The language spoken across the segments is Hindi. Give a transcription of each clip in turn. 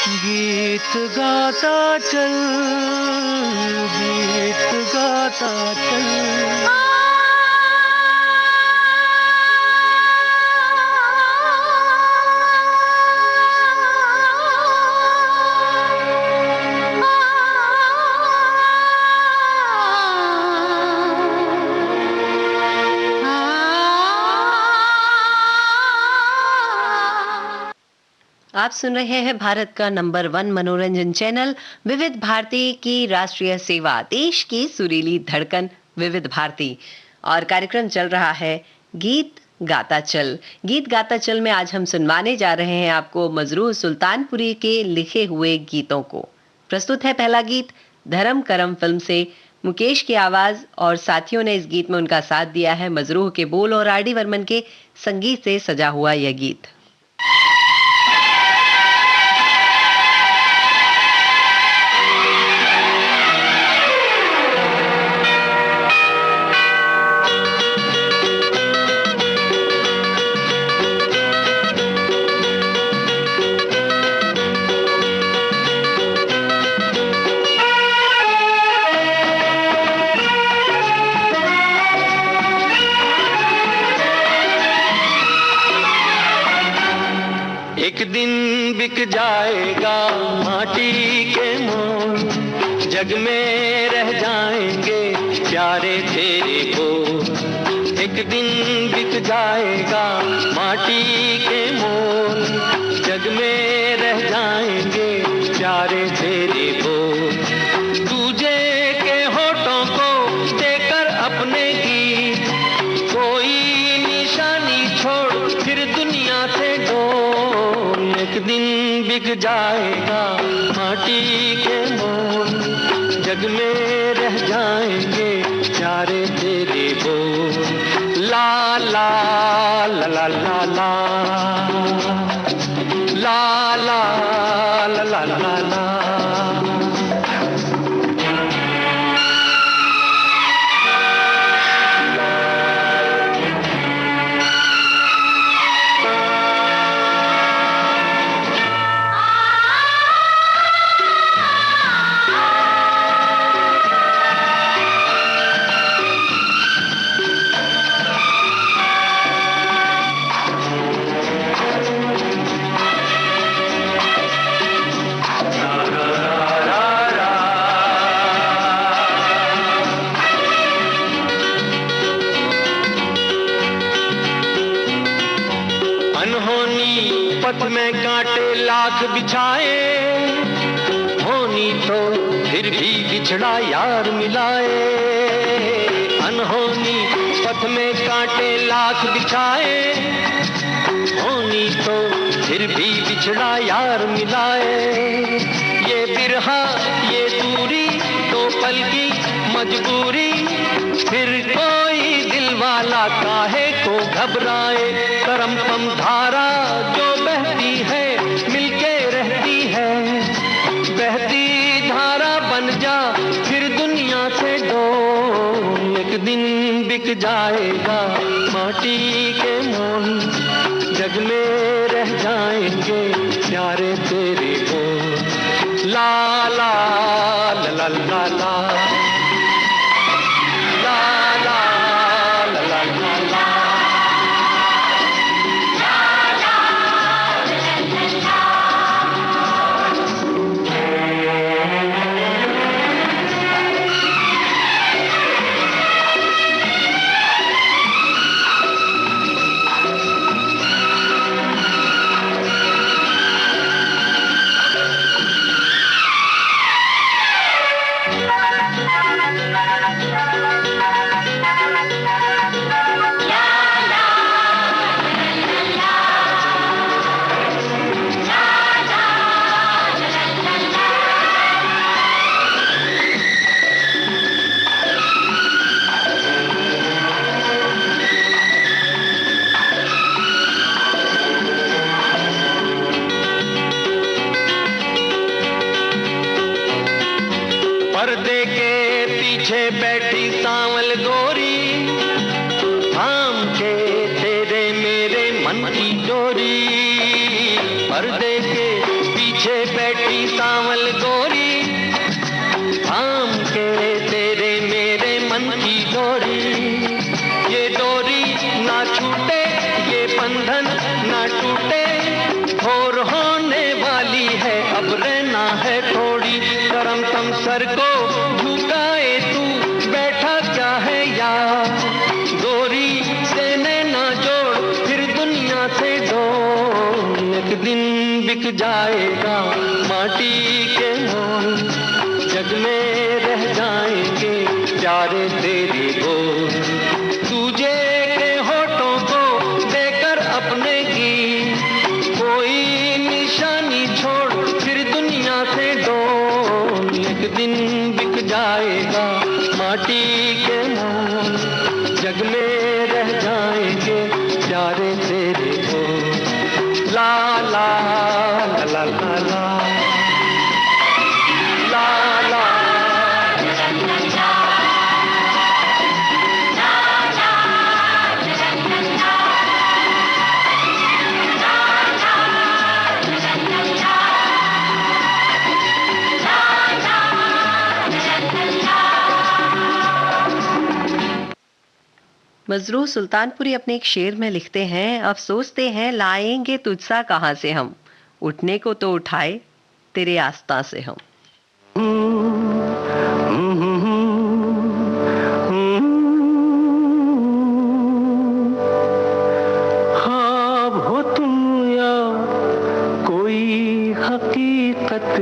गीत गाता चल, गीत गाता चल। आप सुन रहे हैं भारत का नंबर 1 मनोरंजन चैनल विविध भारती की राष्ट्रीय सेवा, देश की सुरीली धड़कन विविध भारती। और कार्यक्रम चल रहा है गीत गाता चल। गीत गाता चल में आज हम सुनवाने जा रहे हैं आपको मजरूह सुल्तानपुरी के लिखे हुए गीतों को। प्रस्तुत है पहला गीत धर्म करम फिल्म से। मुकेश की आवाज और साथियों ने इस गीत में उनका साथ दिया है। मजरूह के बोल और आर डी वर्मन के संगीत से सजा हुआ यह गीत। एक दिन बिक जाएगा माटी के मोल, जग में रह जाएंगे प्यारे तेरे बोल। एक दिन बिक जाएगा माटी के मोल, जग में रह जाएंगे प्यारे तेरे बोल। दूजे के होठों को देकर अपने गीत, कोई निशानी छोड़ फिर दुनिया से डोल। एक दिन बिक जाएगा माटी के मोल, जग में रह जाएंगे प्यारे तेरे बोल। ला ला ला ला ला ला ला ला ला ला ला। पथ में कांटे लाख बिछाए, होनी तो फिर भी बिछड़ा यार मिलाए। अनहोनी पथ में कांटे लाख बिछाए, होनी तो फिर भी बिछड़ा यार मिलाए। ये बिरहा ये दूरी तो पल की मजबूरी, फिर कोई दिल वाला काहे को घबराए। करम पम धारा जो बहती है मिलके रहती है, बहती धारा बन जा फिर दुनिया से डोल। एक दिन बिक जाएगा माटी के मोल, जग में रह जाएंगे प्यारे तेरे बोल। ला ला ला ला ला ला पर्दे के पीछे बैठी सांवल गोरी, थाम के तेरे मेरे मन की डोरी। पर्दे के पीछे बैठी अब रहना है थोड़ी करम तम सर को झुकाए तू बैठा क्या है यार गोरी से नैना जोड़ फिर दुनिया से डोल एक दिन बिक जाएगा माटी के मोल जग में रह जाएंगे प्यारे तेरे बोल तुझे के होठों को देकर अपने की कोई निशानी छोड़ फिर दुनिया से डोल एक दिन बिक जाएगा माटी के मोल जग में रह जाएंगे प्यारे तेरे बोल ला ला ला ला ला ला ला मजरू सुल्तानपुरी अपने एक शेर में लिखते हैं, अब सोचते हैं लाएंगे तुझसा कहाँ से हम, उठने को तो उठाए तेरे आस्था से हम। ख्वाब हो तुम या कोई हकीकत,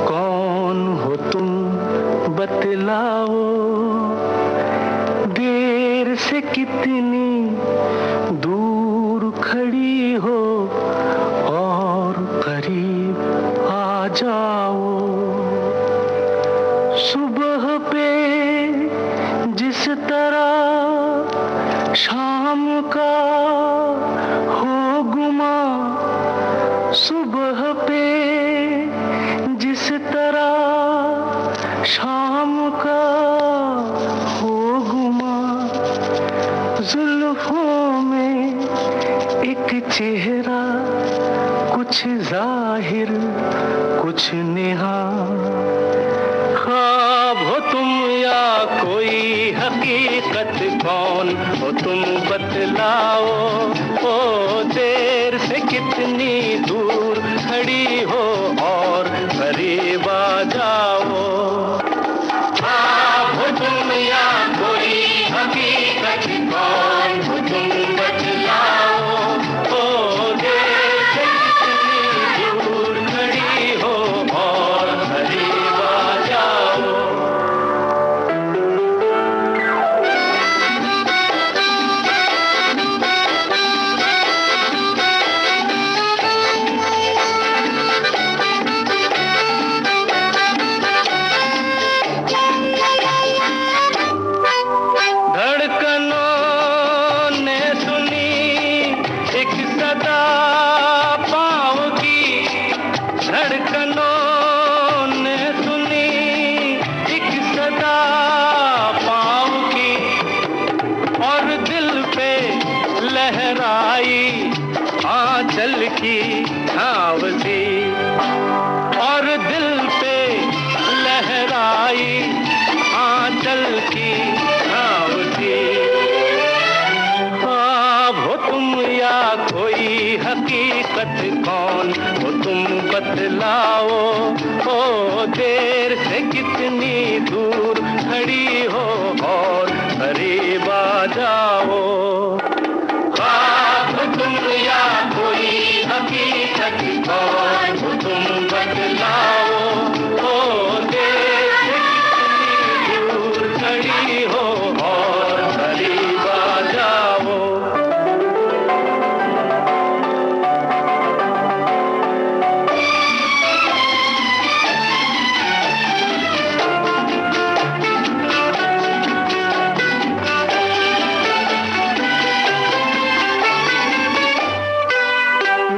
कौन हो तुम बतलाओ, देर से कितनी दूर खड़ी हो और करीब आ जाओ, सुबह पे जिस तरह शाम का हो गुमा, सुबह पे जिस तरह शाम का हो गुमा, जुल्फों में एक चेहरा कुछ जाहिर कुछ नेहा, ख्वाब हो तुम या कोई हकीकत, कौन हो तुम बतलाओ, ओ देर से कितनी दूर खड़ी हो और करीब आ जाओ, ख्वाब हो तुम या कोई हकीकत, कौन हो तुम बतलाओ, ओ देर से कितनी दूर खड़ी हो और करीब आ जाओ। धड़कनों ने सुनी एक सदा पाँव की, धड़कनों ने सुनी एक सदा पाँव की, और दिल पे लहराई आंचल की छाँव सी, और दिल पे लहराई आंचल की छाँव सी, ख्वाब हो तुम या कोई हकीकत, कौन हो तुम बतलाओ, ओ देर से कितनी दूर खड़ी हो और करीब आ जाओ, ख्वाब हो तुम या कोई हकीकत, कौन हो तुम बतलाओ, ओ देर से कितनी दूर खड़ी हो और करीब आ जाओ।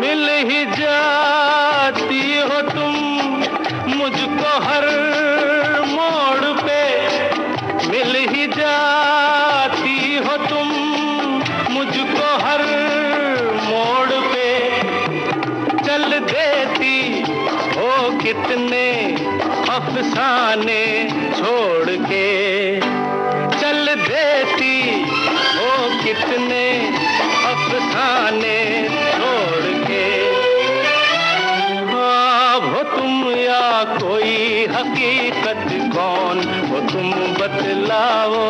मिल ही जाती हो तुम मुझको हर मोड़ पे, मिल ही जाती हो तुम मुझको हर मोड़ पे, चल देती हो कितने अफसाने छोड़ के, चल देती हो कितने अफसाने छोड़ के, ख्वाब हो कोई हकीकत कौन हो तुम बतलाओ,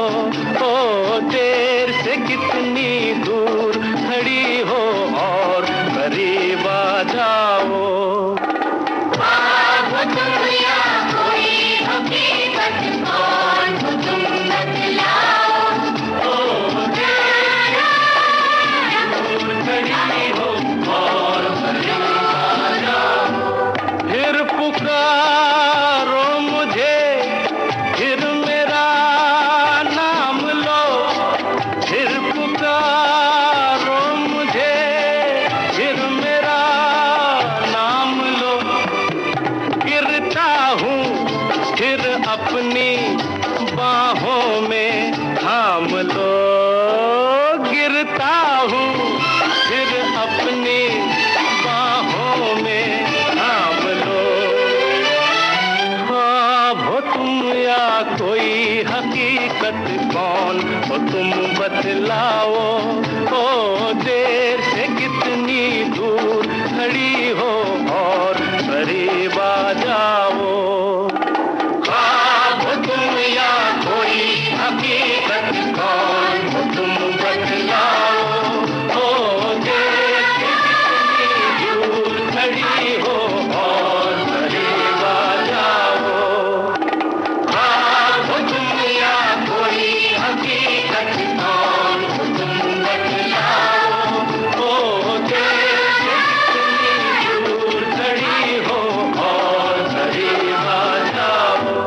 ओ देर से कितनी दूर खड़ी हो और करीब आ जाओ। वो तुम या कोई हकीकत कौन हो तुम बतलाओ, ओ देर से दूर खड़ी हो और करीब आ जाओ। फिर पुकारो मुझे, फिर मेरा नाम लो, फिर पुकारो मुझे, फिर मेरा नाम लो। गिरता हूँ फिर अपनी बाहों में थाम लो, गिरता हूँ फिर अपनी बाहों में थाम लो। ख्वाब हो तुम या कोई हकीकत कौन हो तुम बतलाओ, ओ देर से कितनी दूर खड़ी हो और करीब आ जाओ। ख्वाब हो तुम या कोई हकीकत कौन हो तुम बतलाओ, ओ देर से कितनी दूर खड़ी हो और करीब आ जाओ। ख्वाब हो तुम या कोई हकीकत कौन हो तुम बतलाओ, ओ देर से कितनी दूर खड़ी हो और करीब आ जाओ।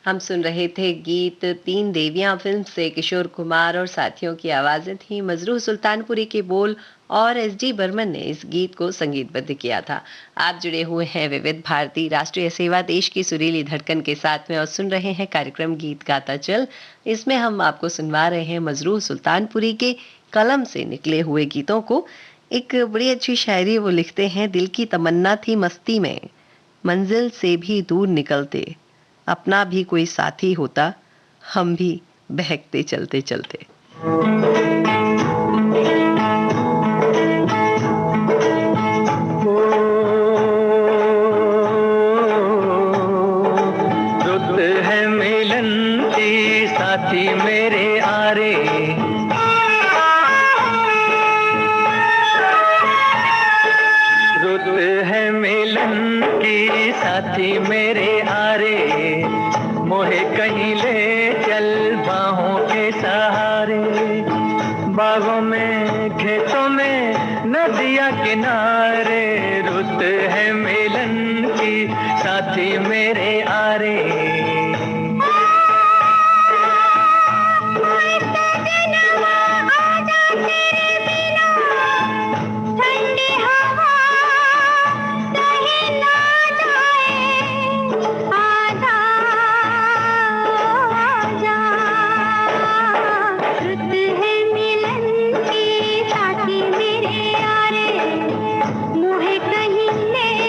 हम सुन रहे थे गीत तीन देवियां फिल्म से। किशोर कुमार और साथियों की आवाजें थी। मजरूह सुल्तानपुरी के बोल और एस.डी. बर्मन ने इस गीत को संगीतबद्ध किया था। आप जुड़े हुए हैं विविध भारती राष्ट्रीय सेवा देश की सुरीली धड़कन के साथ में और सुन रहे हैं कार्यक्रम गीत गाता चल। इसमें हम आपको सुनवा रहे हैं मजरूह सुल्तानपुरी के कलम से निकले हुए गीतों को। एक बड़ी अच्छी शायरी वो लिखते हैं, दिल की तमन्ना थी मस्ती में, मंजिल से भी दूर निकलते, अपना भी कोई साथी होता, हम भी बहकते चलते चलते। रुत है मिलन की साथी मेरे आरे, रुत है मिलन की साथी मेरे आरे, मोहे कहीं ले चल बाहों के सहारे, बागों में खेतों में नदिया किनारे, रुत है मिलन की साथी मेरे आरे। मोहे कहीं ले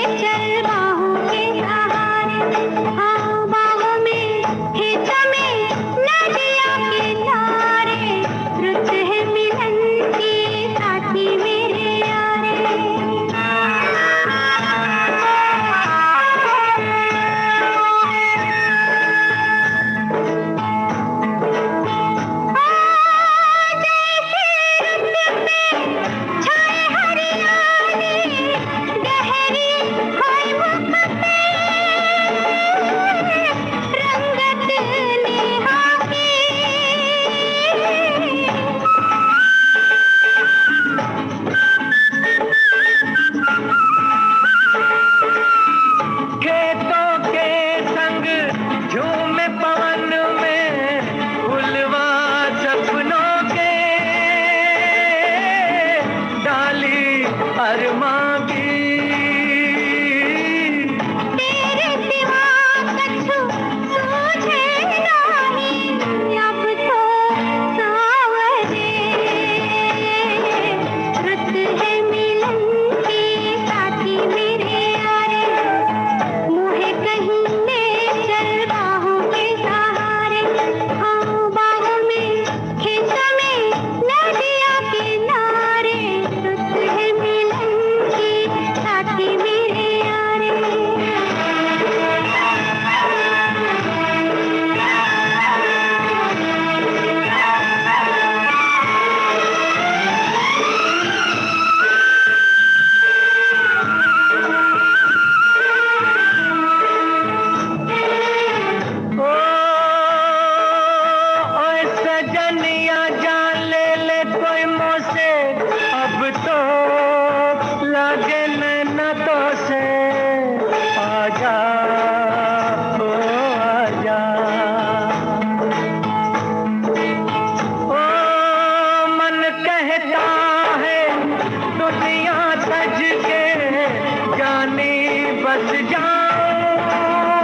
बस जाऊं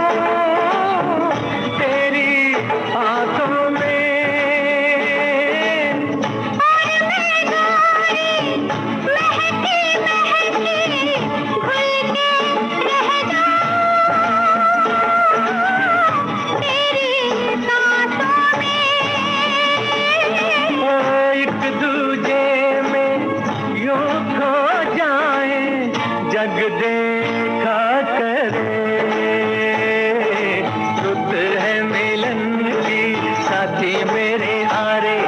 तेरी आंखों में, और मैं गोरी महकी महकी घुल के रह जाऊं तेरी सांसों में। ओ एक दूजे में यूं खो जाए, जग देखा करे, रुत है मिलन की साथी मेरे आरे,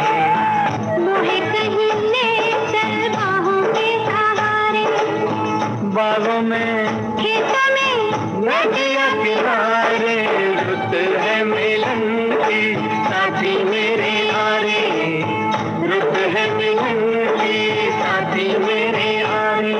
मोहे कहीं ले चल बाहों के सहारे, बागों में खेतों में नदिया किनारे, रुत है मिलन की साथी मेरे आरे, रुत है मिलन की साथी मेरे आरे।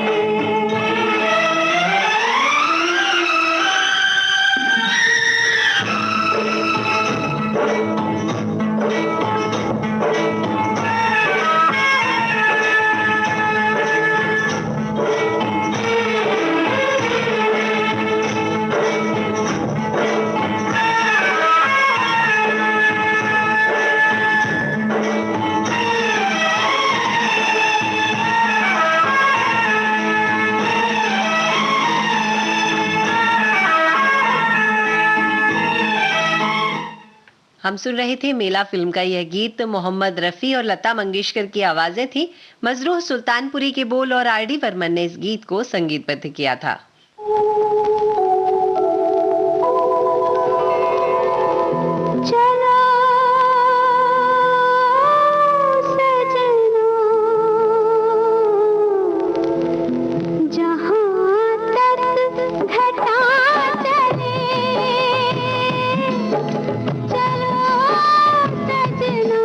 हम सुन रहे थे मेला फिल्म का यह गीत। मोहम्मद रफी और लता मंगेशकर की आवाजें थी, मजरूह सुल्तानपुरी के बोल और आर डी बर्मन ने इस गीत को संगीतबद्ध किया था। चलो सजना जहाँ तक घटा चले, चलो सजना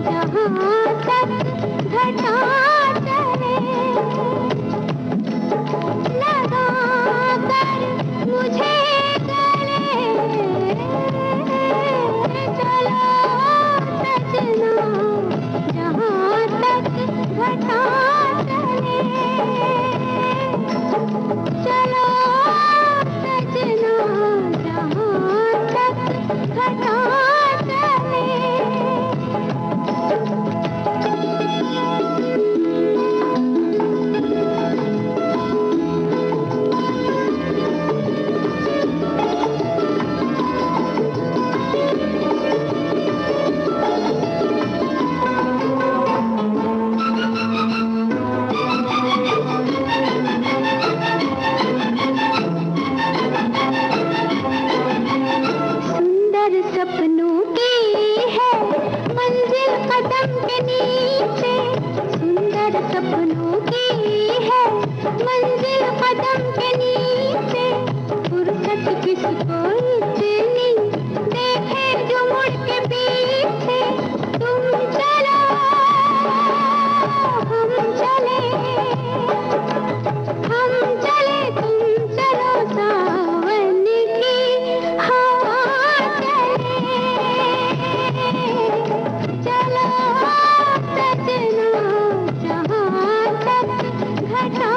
जहाँ तक घटा चले, लगा कर मुझे गले, चलो सजना जहाँ तक घटा चले, चलो सजना जहाँ तक घटा चले। सुंदर सपनों की है मंजिल कदम के नीचे, सुंदर सपनों की है मंजिल कदम के नीचे, फुर्सत किसको इतनी देखे जो मुड़ के पीछे, तुम चलो हम चले, हम चले तुम चलो सावन की हवा चले, चलो सजना जहाँ तक घटा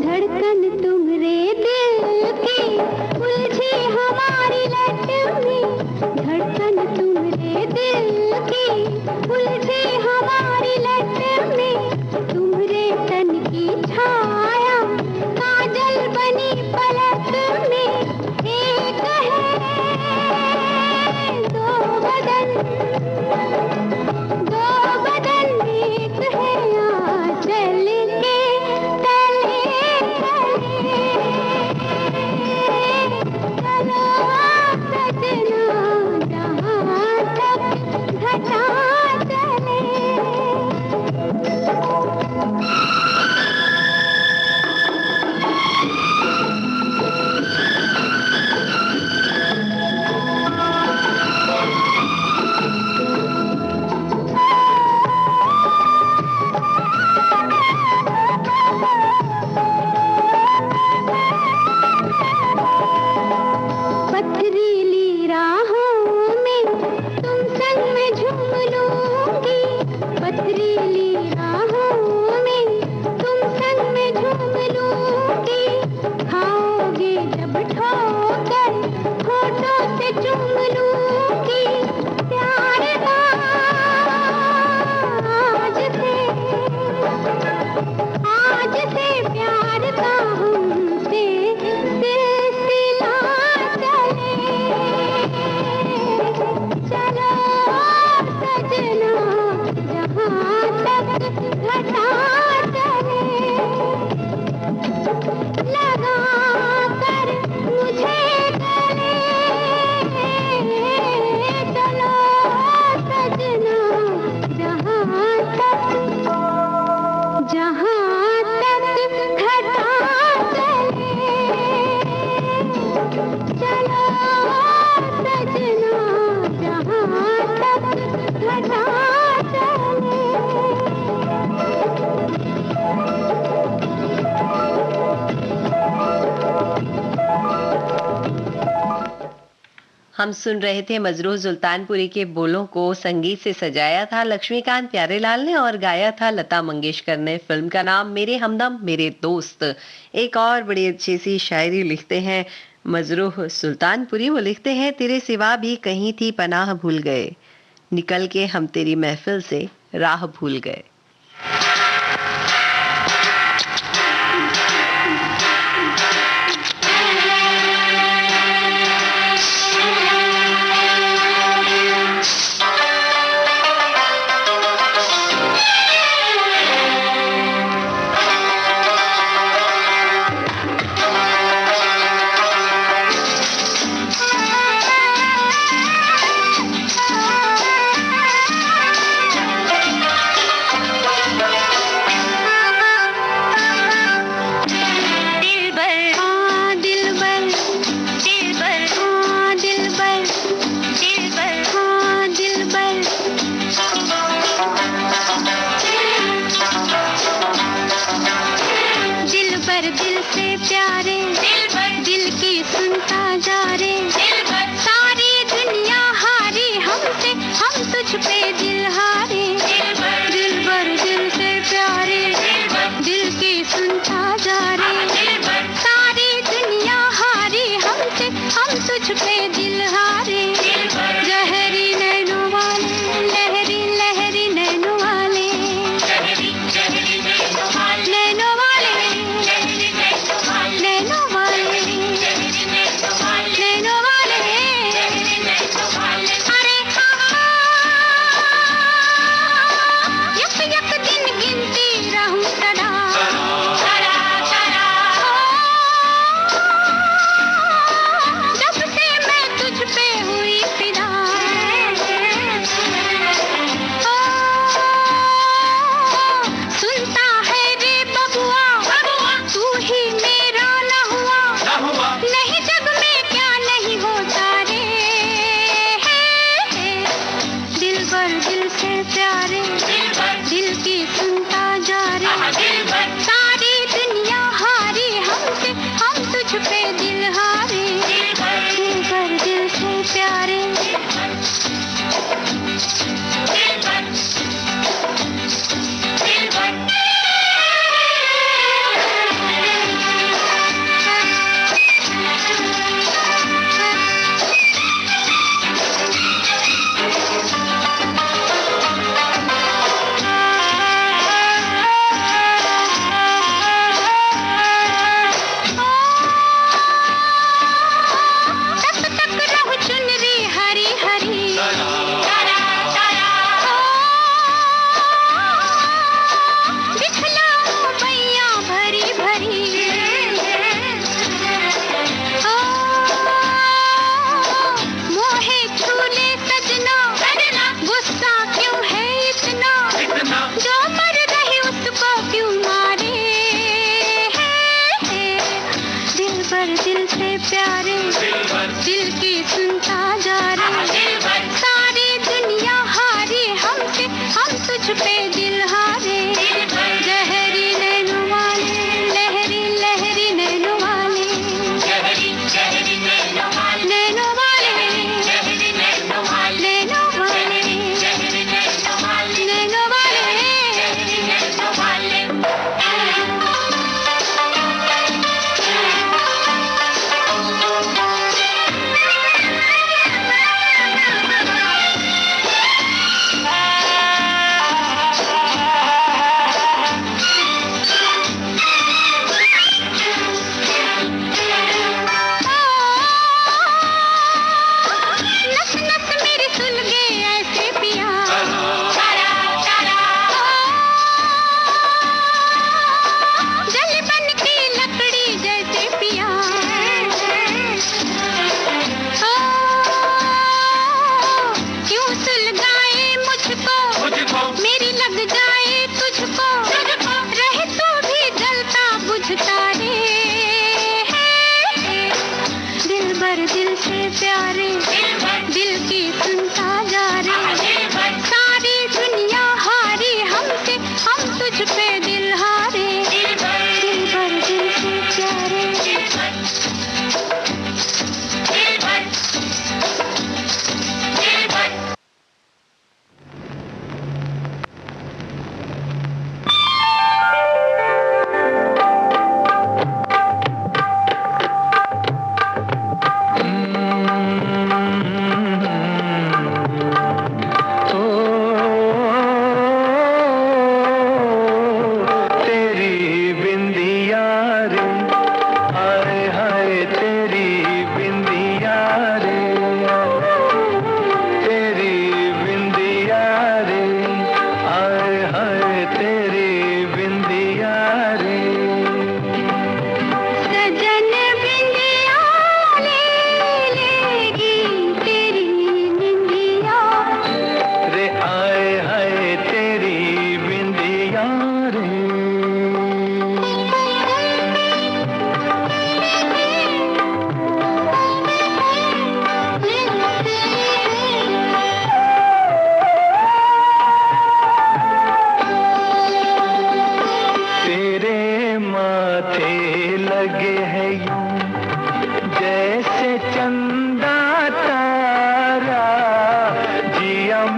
धड़कन तुम्हारे दिल की उलझी हमारी लट में, धड़कन तुम्हारे दिल की उलझी हमारी लट में, तुम्हारे तन की छाया काजल बनी पलक में, एक है दो बदन, दो बदन एक है आंचल के तले तले, चलो सजना जहाँ तक घटा चले। हम सुन रहे थे मजरूह सुल्तानपुरी के बोलों को संगीत से सजाया था लक्ष्मीकांत प्यारेलाल ने और गाया था लता मंगेशकर ने। फिल्म का नाम मेरे हमदम मेरे दोस्त। एक और बड़ी अच्छी सी शायरी लिखते हैं मजरूह सुल्तानपुरी। वो लिखते हैं, तेरे सिवा भी कहीं थी पनाह भूल गए, निकल के हम तेरी महफिल से राह भूल गए।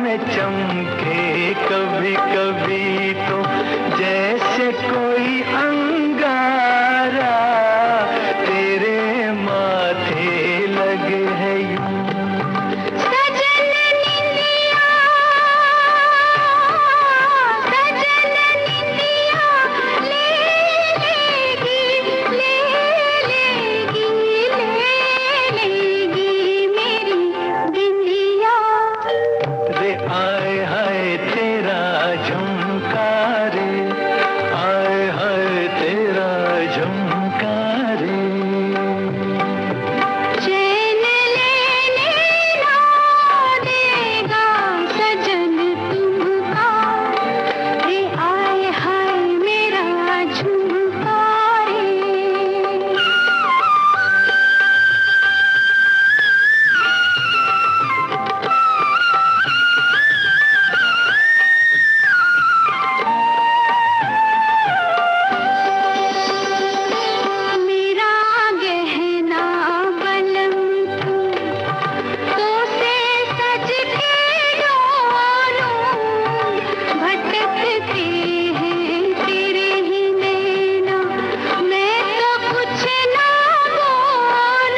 में चमके कभी कभी तो जैसे कोई अंगारा, तेरे माथे लगे है यूं। सजन निंदिया, सजन निंदिया ले लेगी, ले लेगी, ले लेगी मेरी बिंदिया। रे आए हाय तेरा झुमका रे, आए हाय तेरा झुमका रे। चैन लेने ना देगा सजन तुमका, रे आए हाय मेरा झुमका रे। मेरा गहना बलम तू, तो से सज के डोलूं, भटकते हैं तेरे ही नैना, मैं तो कुछ ना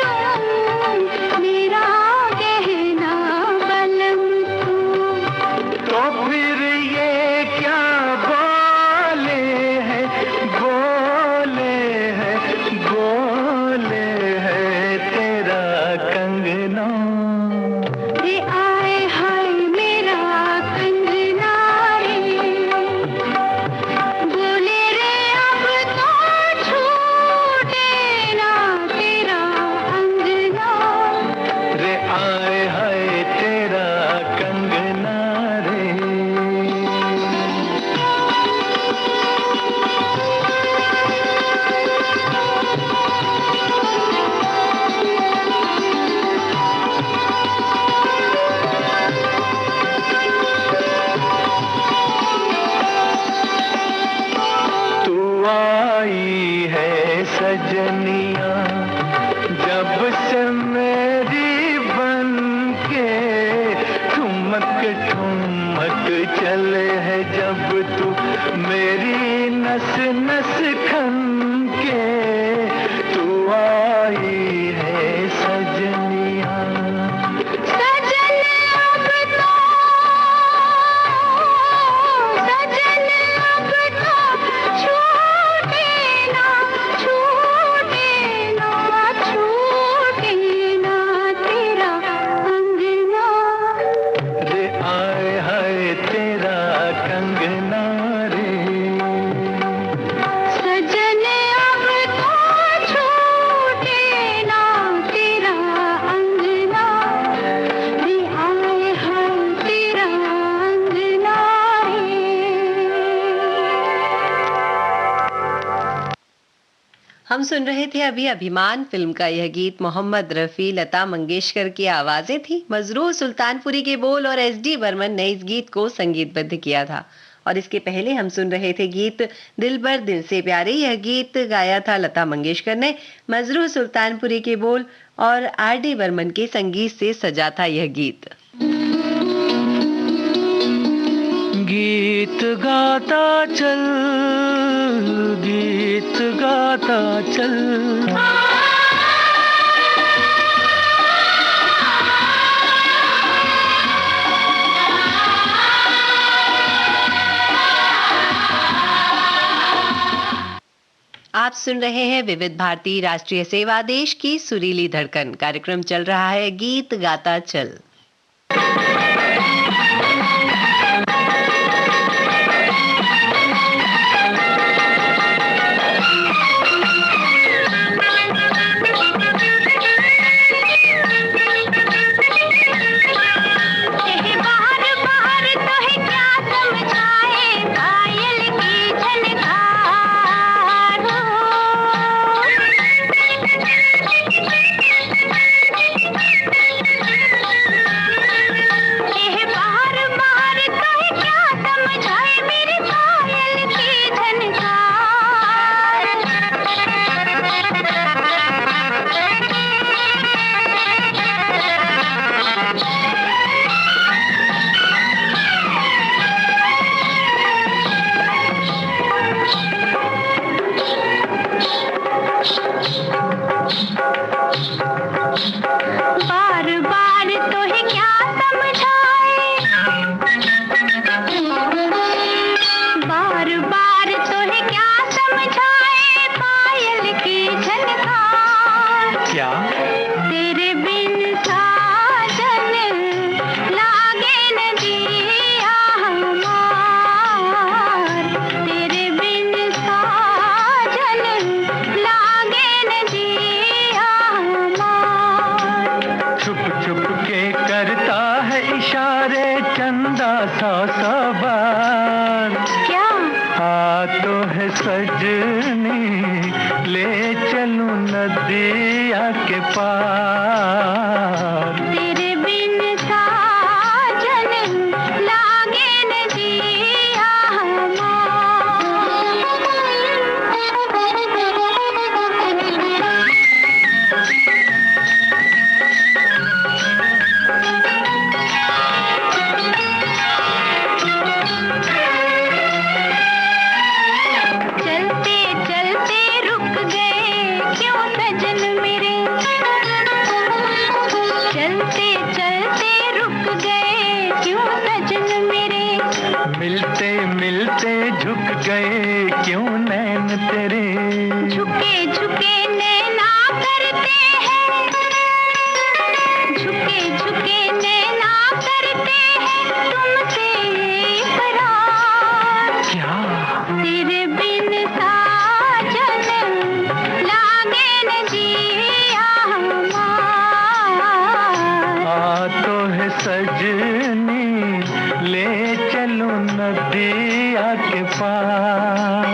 बोलूं। मेरा गहना बलम तू, तो फिर ये क्या बोले हैं, बोले हैं, बोले हैं तेरा कंगना। रे आए हाय मेरा कंगना रे। बोले रे अब तो छूटे ना तेरा अंगना। रे आए हाय तेरा कंगना रे। तू आई है सजनिया जब से मेरी बन के, ठुमक ठुमक चले है जब तू मेरी नस नस खन के। तू आई है सजनिया। सजन अब तो, सजन अब तो छूटे ना, छूटे ना, छूटे ना तेरा अंगना। रे आए हाय तेरा कंगना रे। सजन अब तो छूटे ना तेरा अंगना, रे आए हाय तेरा अंगना रे। हम सुन रहे थे अभी अभिमान फिल्म का यह गीत। मोहम्मद रफी, लता मंगेशकर की आवाजें थी, मजरूह सुल्तानपुरी के बोल और एस.डी. बर्मन ने इस गीत को संगीतबद्ध किया था। और इसके पहले हम सुन रहे थे गीत दिलबर दिल से प्यारे। यह गीत गाया था लता मंगेशकर ने, मजरूह सुल्तानपुरी के बोल और आर.डी. बर्मन के संगीत से सजा था यह गीत। गीत गाता चल, गीत गाता चल। आप सुन रहे हैं विविध भारती राष्ट्रीय सेवा, देश की सुरीली धड़कन। कार्यक्रम चल रहा है गीत गाता चल। बाहर चंदा 100 बार। क्या? तो है सजनी ले चलूं नदिया के पार। तेरे बिन साजन लागे न जिया चलते चलते रुक गए क्यों सजन मेरे, चलते चलते रुक गए क्यों सजन मेरे, मिलते मिलते झुक गए क्यों नैन तेरे। झुके झुके नैना करते हैं, झुके झुके नैना करते हैं तुमसे इकरार। क्या? तेरे बिन साजन लागे न जिया तो है सजनी ले चलूं नदिया के पार।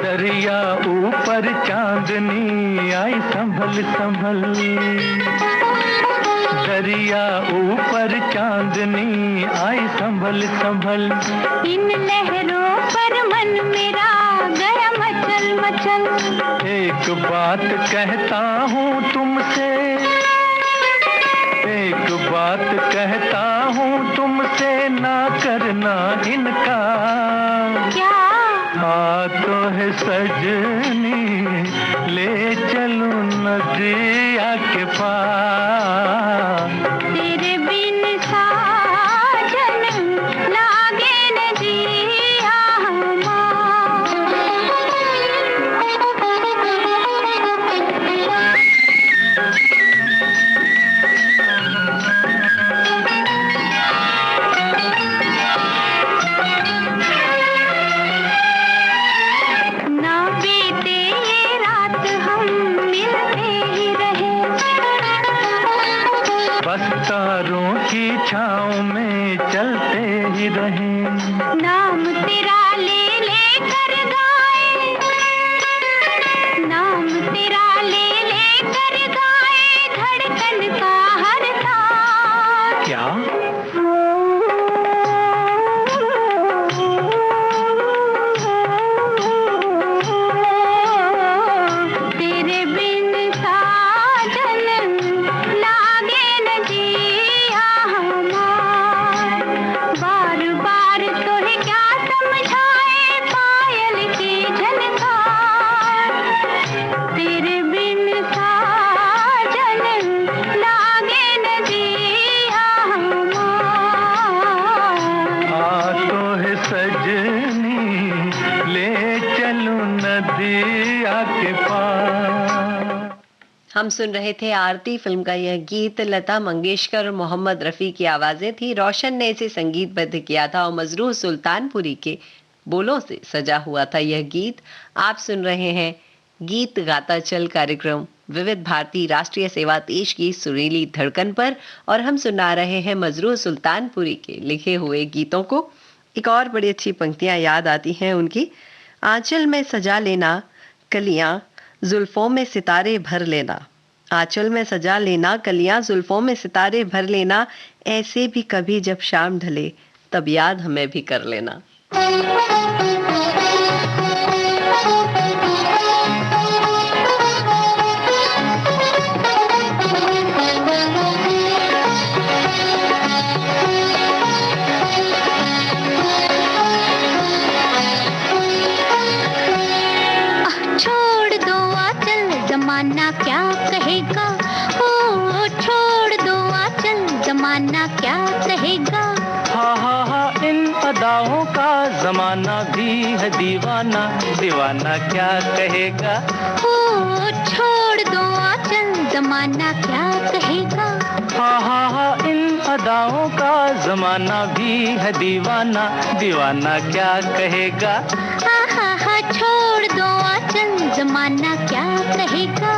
दरिया ऊपर चांदनी आई संभल संभल। दरिया ऊपर चांदनी आई संभल संभल। इन लहरों पर मन मेरा गया मचल मचल। एक बात कहता हूँ तुमसे, एक बात कहता हूँ तुमसे ना करना इनकार। क्या? तो है सजनी ले चलूं नदिया के पार। तेरे बिन साजन लागे न जिया ना बीते ये रात हम मिलते ही रहे, बस तारों की छाँव में चलते ही रहे। नाम तेरा ले ले कर गाए, नाम तेरा ले ले कर गाए धड़कन का हर तार। क्या? तेरे बिन साजन लागे न जिया बार बार तोहे क्या समझाए पायल की झनकार। तेरे बिन साजन लागे न जिया तो है सजनी ले चलूं नदिया के पार। हम सुन रहे थे आरती फिल्म का यह गीत। लता मंगेशकर और मोहम्मद रफी की आवाजें थी। रोशन ने इसे संगीतबद्ध किया था और मजरूह सुल्तानपुरी के बोलों से सजा हुआ था यह गीत। आप सुन रहे हैं गीत गाता चल कार्यक्रम विविध भारती राष्ट्रीय सेवा देश की सुरीली धड़कन पर, और हम सुना रहे हैं मजरूह सुल्तानपुरी के लिखे हुए गीतों को। एक और बड़ी अच्छी पंक्तियां याद आती हैं उनकी। आंचल में सजा लेना कलियां, जुल्फों में सितारे भर लेना। आंचल में सजा लेना कलियां, जुल्फों में सितारे भर लेना। ऐसे भी कभी जब शाम ढले तब याद हमें भी कर लेना। छोड़ दो आंचल जमाना क्या कहेगा, ओ छोड़ दो आंचल जमाना क्या कहेगा। हा इन अदाओं का जमाना भी है दीवाना, दीवाना क्या कहेगा। ओ छोड़ दो आंचल जमाना क्या कहेगा। हा इन अदाओं का जमाना भी है दीवाना, दीवाना क्या कहेगा। हा छोड़ दो आंचल, जमाना क्या कहेगा।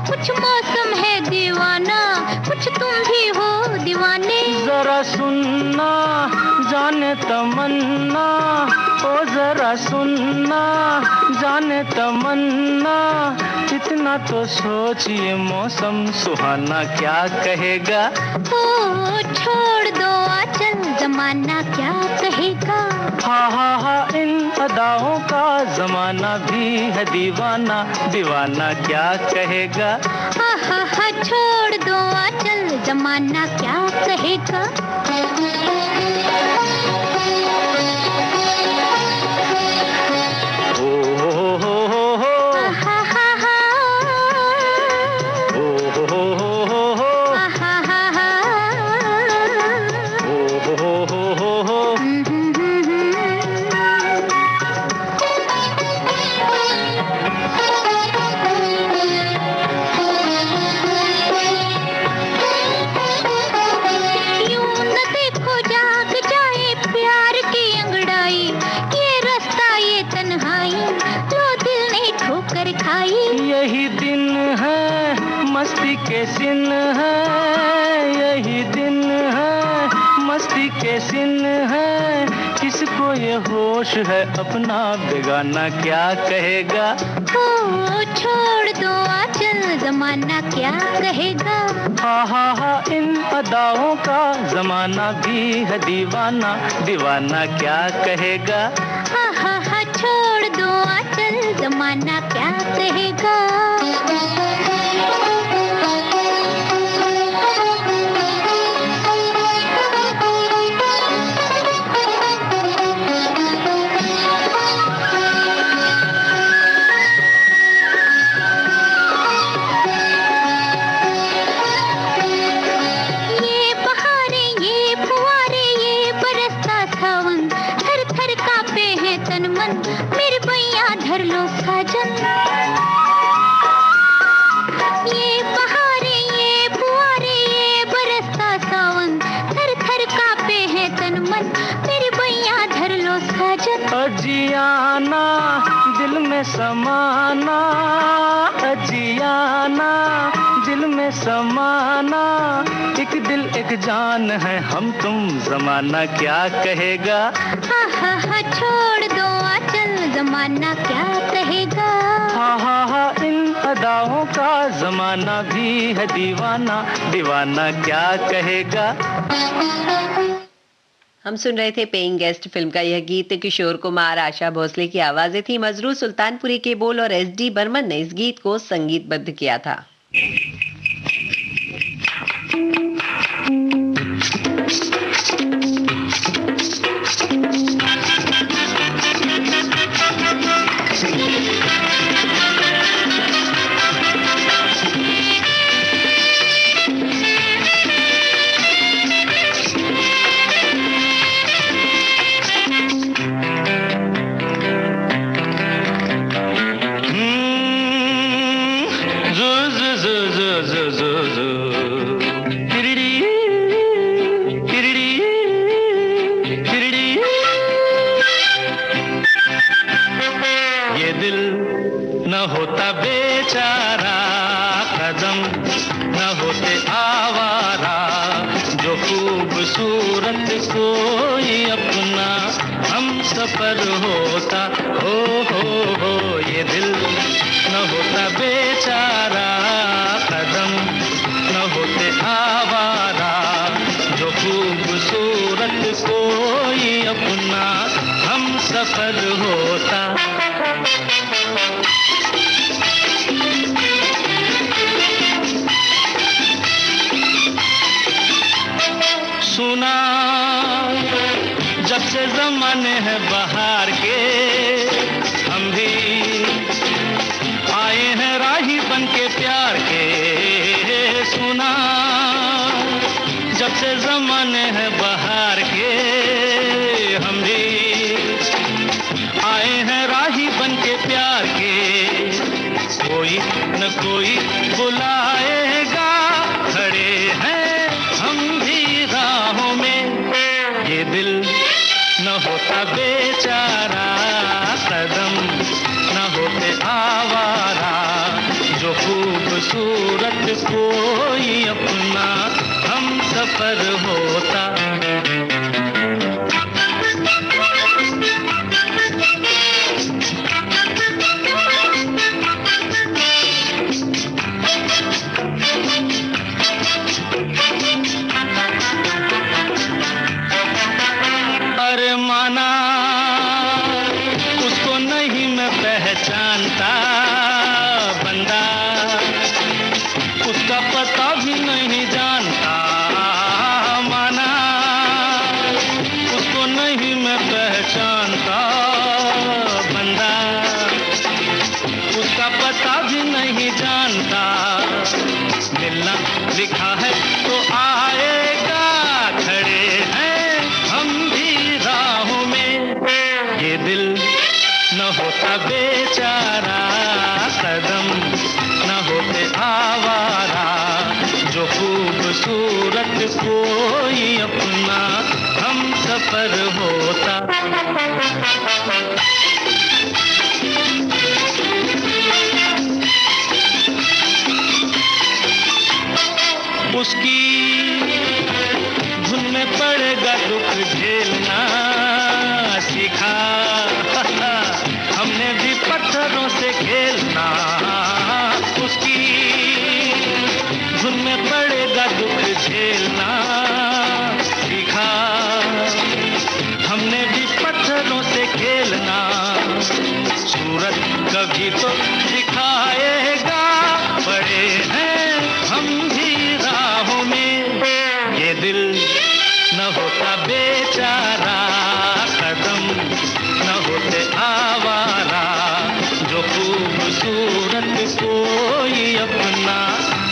कुछ मौसम है दीवाना, कुछ तुम भी हो दीवाने। जरा सुनना जाने तमन्ना, ओ जरा सुनना जाने तमन्ना, इतना तो सोचिए मौसम सुहाना क्या कहेगा। ओ छोड़ दो आंचल, जमाना क्या कहेगा। हा इन अदाओं का जमाना भी है दीवाना, दीवाना क्या कहेगा। हा छोड़ दो आंचल, जमाना क्या कहेगा। यही दिन है मस्ती के सिन है, यही दिन है मस्ती के सिन है, किसको ये होश है अपना बेगाना क्या कहेगा। ओ छोड़ दो आंचल, जमाना क्या कहेगा। हा इन अदाओं का जमाना भी है दीवाना, दीवाना क्या कहेगा। हा छोड़ दो आंचल, जमाना क्या कहेगा। ये बहारें, ये फुहारे, ये बरसता सावन, थर थर कांपे हैं तन मन, मेरे बैया धर लो साजन। ये बहारें, ये फुहारे, ये बरसता सावन, थर थर कांपे हैं तन मन, मेरे बैया धर लो साजन। अजियाना दिल में समाना, अजियाना दिल में समाना, एक दिल एक जान है हम तुम, जमाना क्या कहेगा। हा छोड़ दो आंचल, जमाना क्या कहेगा। हा इन अदाओं का जमाना भी है दीवाना, दीवाना क्या कहेगा। हम सुन रहे थे पेइंग गेस्ट फिल्म का यह गीत। किशोर कुमार, आशा भोसले की आवाजें थी, मजरू सुल्तानपुरी के बोल और SD बर्मन ने इस गीत को संगीतबद्ध किया था। होता बेचारा, कदम न होते आवारा, जो खूबसूरत कोई अपना हम सफर होता। हो ये दिल न होता बेचारा, कदम न होते आवारा, जो खूबसूरत कोई अपना हम सफर होता। सुना बहार के, हम भी आए हैं राही बन के प्यार के। सुना जब से ज़माने हैं बहार के, हम भी आए हैं राही बन के प्यार के। कोई न कोई बुलाएगा, खड़े हैं हम भी राहों में। ये दिल न होता बेचारा, कदम न होते आवारा, जो खूबसूरत कोई अपना हम सफर होता। अरे माना उसको नहीं मैं पहचानता, बंदा उसका पता भी नहीं जानता। माना उसको नहीं मैं पहचानता, बंदा उसका पता भी नहीं जानता। मिलना लिखा है तो आएगा, खड़े हैं हम भी राहों में। ये दिल न होता बेचारा, कदम न होते आवारा, जो खूबसूरत कोई अपना हम सफर होता। उसकी धुन में पड़ेगा दुख झेलना सीखा, हमने भी पत्थरों से खेलना। उसकी धुन में पड़ेगा दुख झेलना सीखा, हमने भी पत्थरों से खेलना। सूरत कभी तो दिखाएगा, बड़े हैं हम भी राहों में। ये दिल न होता बेचारा, कदम न होते आवारा, जो खूबसूरत कोई अपना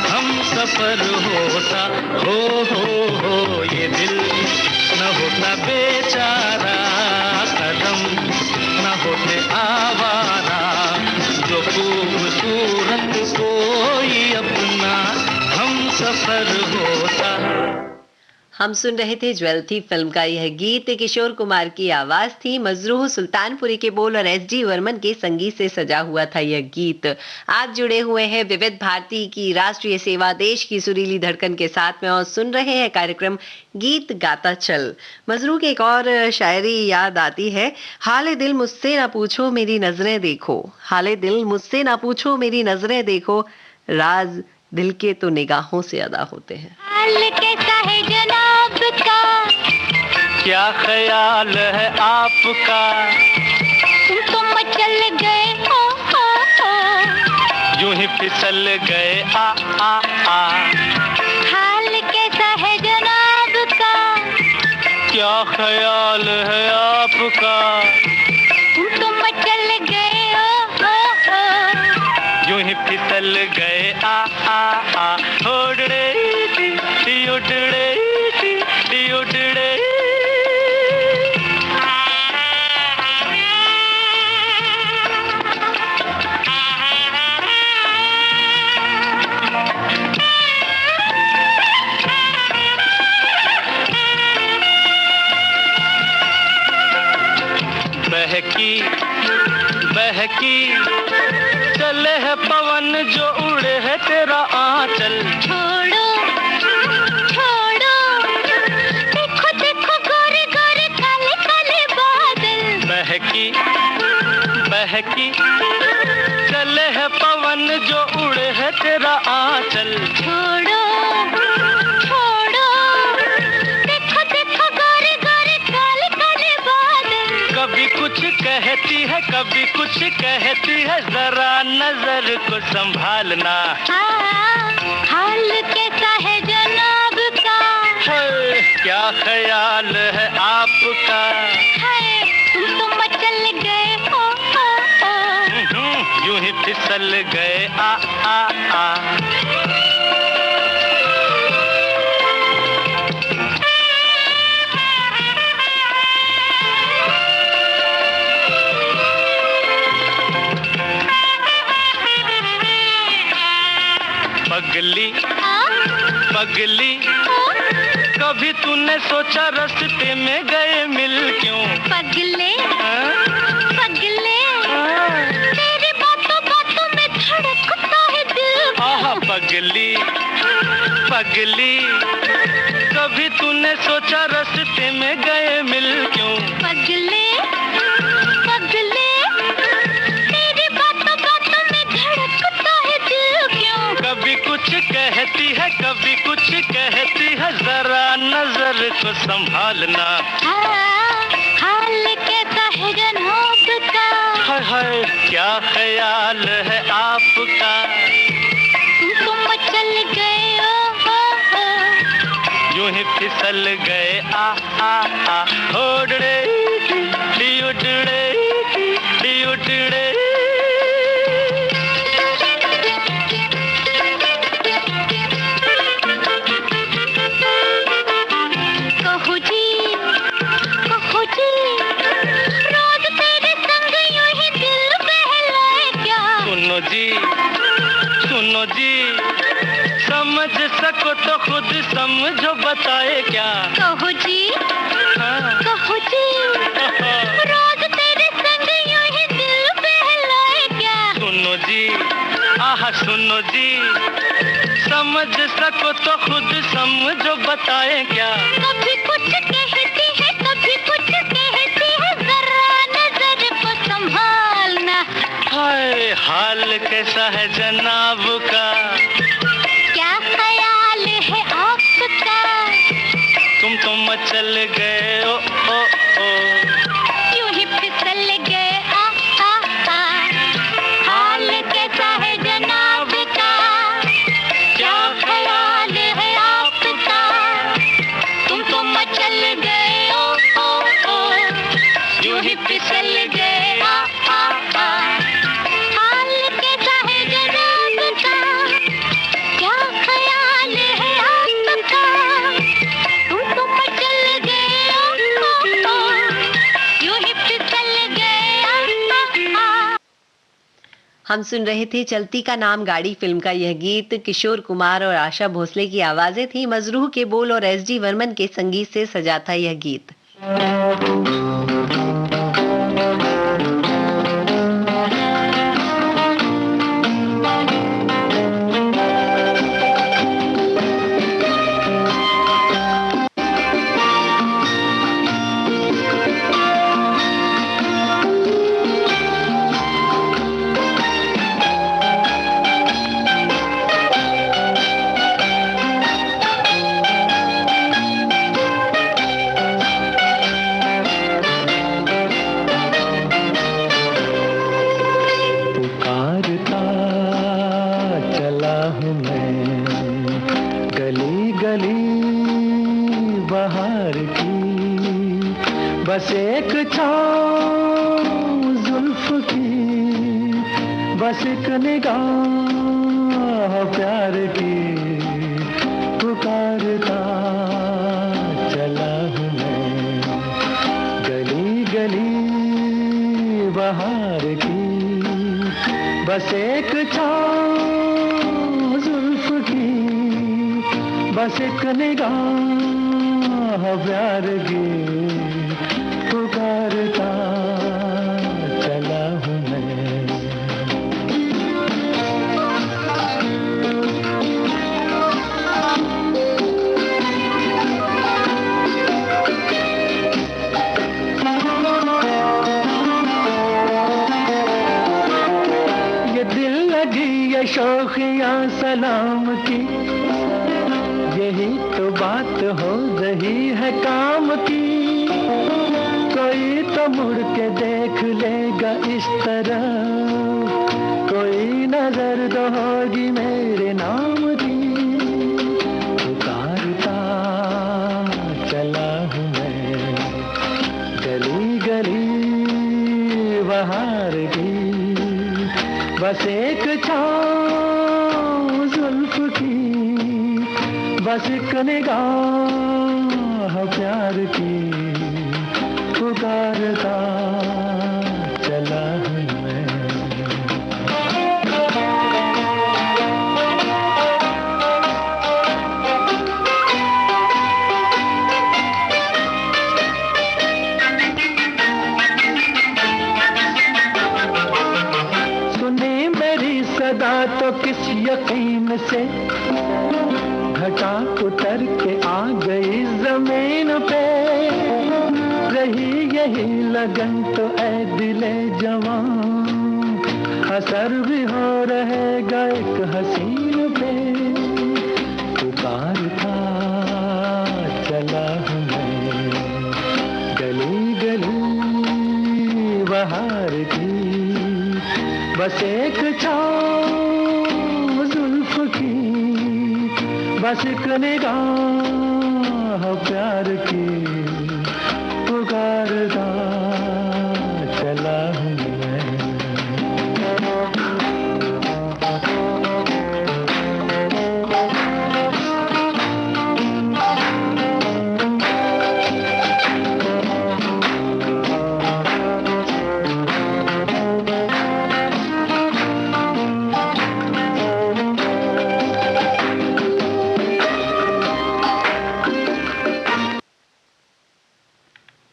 हम सफर होता। हो ये दिल न होता बेचारा, कदम न होते आवारा, जो खूबसूरत कोई अपना हम सफर होता। हम सुन रहे थे ज्वेलरी फिल्म का यह गीत। किशोर कुमार की आवाज थी, मजरूह सुल्तानपुरी के बोल और एस.डी. वर्मन के संगीत से सजा हुआ था यह गीत। आप जुड़े हुए हैं विविध भारती की राष्ट्रीय सेवा देश की सुरीली धड़कन के साथ में और सुन रहे हैं कार्यक्रम गीत गाता चल। मजरूह की एक और शायरी याद आती है, हाले दिल मुझसे ना पूछो मेरी नजरें देखो, हाले दिल मुझसे ना पूछो मेरी नजरें देखो, राज दिल के तो निगाहों से अदा होते हैं। हाल कैसा है जनाब का, क्या ख्याल है आपका, तुम तो मचल गए हो, यूं ही फिसल गए आ। हाल कैसा है जनाब का, क्या ख्याल है आपका, तुम तो मचल गए हो, यूं ही फिसल गए आ। उड़ड़े उड़ड़े उड़ड़े। बहकी बहकी चले है पवन, जो उड़े है तेरा आंचल। छोड़ो छोड़ो, देखो देखो गोरे गोरे काले काले बादल। बहकी बहकी चले है पवन, जो उड़े है तेरा आंचल। छोड़ो छोड़ो, देखो देखो गोरे गोरे काले काले बादल। कभी कुछ कहती है कभी कुछ कहती है, जरा नजर को संभालना। हाल कैसा है जनाब का, क्या ख्याल है आपका, है तुम तो मच फिसल गए आ आ आ। पगली पगली कभी तूने सोचा रास्ते में गए मिल क्यों? पगले पगले तेरी बातों बातों में धड़कता है दिल। आहा पगली पगली कभी तूने सोचा रास्ते में गए मिल क्यों? पगले पगले तेरी बातों बातों में धड़कता है दिल क्यों? कभी कुछ कहती है कभी कुछ कहती है, जरा नजर को संभालना। हाल कैसा है जनाब का? हाय हाय क्या ख्याल है आपका? तुम मचल गए यूं ही फिसल गए आ आ आ। उड़ड़े उड़ड़े उड़ड़े। रोज तेरे संग यूं ही दिल बहलाए क्या? सुनो जी समझ सको तो खुद समझो बताए क्या? कहो जी रोज तेरे संग यूं ही दिल बहलाए क्या? सुनो जी आहा सुनो जी समझ सको तो खुद समझो बताए क्या? कभी कुछ कहती है कभी कुछ कहती है, जरा नजर को संभालना। हाय हाल कैसा है जनाब का? क्या ख्याल है आपका? तुम तो मचल गए ओ ओ ओ। यूं ही फिसल गए आ आ आ। हाल कैसा है जनाब का? क्या ख्याल है आपका? तुम तो मचल गए ओ ओ ओ। यूं ही फिसल गए आ आ आ। हाल कैसा है जनाब का? क्या ख्याल है आपका? तुम तो मचल गए ओ ओ ओ। यूं ही फिसल गए आ आ आ। हम सुन रहे थे चलती का नाम गाड़ी फिल्म का यह गीत। किशोर कुमार और आशा भोसले की आवाजें थी, मजरूह के बोल और एस डी वर्मन के संगीत से सजा था यह गीत। बस एक छाँव जुल्फ की, बस एक निगाह प्यार की, पुकारता चला हूँ मैं गली गली बहार की। बस एक छाँव जुल्फ की, बस एक निगाह प्यार की, पुकारता चला हूँ मैं। ये दिल लगी ये शौकिया सलाम की, यही तो बात हो रही है काम की। कोई तो मुड़ के देख लेगा इस तरह, कोई नजर तो होगी मेरे नाम की। पुकारता चला हूँ मैं गली गली बहार की, बस एक छाँव जुल्फ की, बस एक निगाह प्यार की, पुकारता चला हूँ मैं। तो किस यकीन से घटा उतर के आ गई जमीन पे, रही यही लगन तो ऐ दिले जवान, असर भी हो रहेगा एक हसीन पे, पुकारता चला हूँ मैं गली गली बहार की, बस एक छाँव जुल्फ की, बस एक निगाह प्यार की, पुकारता चला हूँ मैं।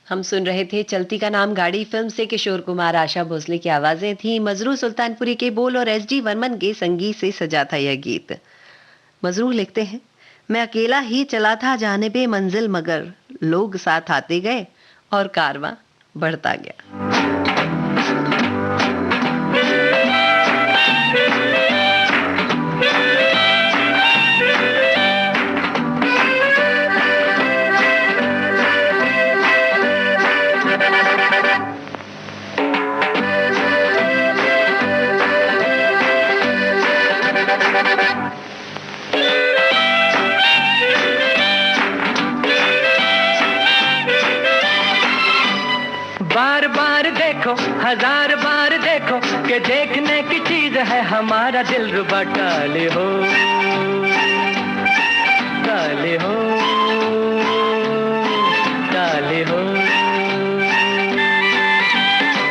हम सुन रहे थे चलती का नाम गाड़ी फिल्म से किशोर कुमार, आशा भोसले की आवाजें थी, मजरू सुल्तानपुरी के बोल और एसडी बर्मन के संगीत से सजा था यह गीत। मजरू लिखते हैं, मैं अकेला ही चला था जानिबे मंजिल, मगर लोग साथ आते गए और कारवां बढ़ता गया। बार बार देखो, हजार बार देखो, कि देखने की चीज है हमारा दिल रुबा, टाले हो टाले हो टाले हो।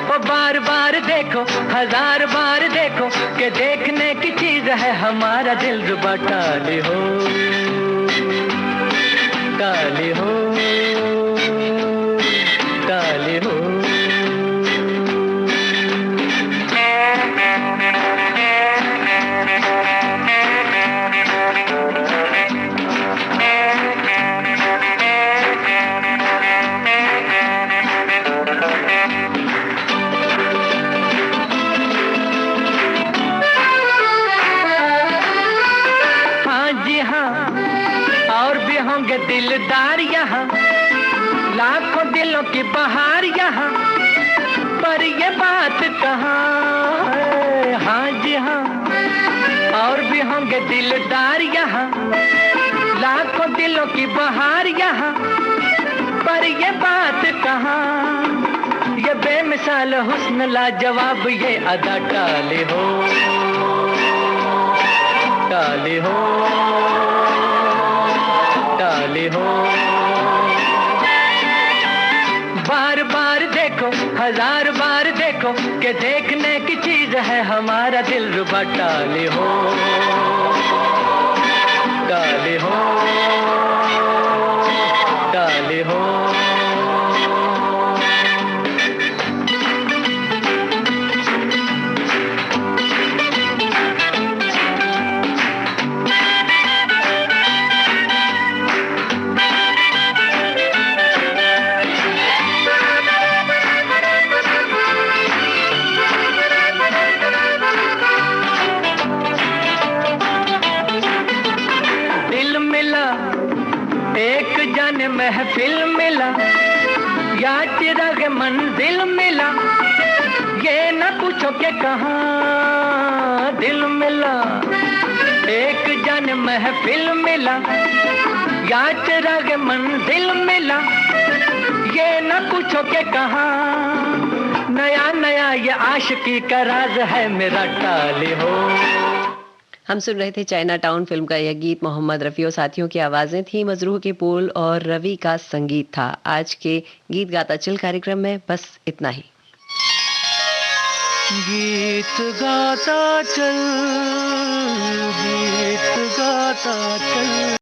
ओ बार बार देखो, हजार बार देखो, कि देखने की चीज है हमारा दिल रुबा, टाले हो टाले हो टाले हो। दिलदार यहाँ, लाखों दिलों की बहार यहाँ, पर ये बात कहाँ है? हाँ जी हाँ, और भी होंगे दिलदार यहाँ, लाखों दिलों की बहार यहाँ, पर ये बात कहाँ? ये बेमिसाल हुस्न लाजवाब, ये अदा, टाले हो टाले हो टाले हो। बार बार देखो, हजार बार देखो, कि देखने की चीज है हमारा दिल रुबा, टाले हो टाले हो टाले हो। महफिल मिला या चिराग मंजिल मिला, ये न पूछो कि कहाँ दिल मिला। एक जान महफिल मिला या चिराग मंजिल मिला, ये न पूछो कि कहाँ। नया नया ये आशिकी का राज है मेरा टाले हो। हम सुन रहे थे चाइना टाउन फिल्म का यह गीत। मोहम्मद रफ़ी और साथियों की आवाजें थी, मजरूह के पोल और रवि का संगीत था। आज के गीत गाता चल कार्यक्रम में बस इतना ही। गीत गाता चल, गीत गाता चल।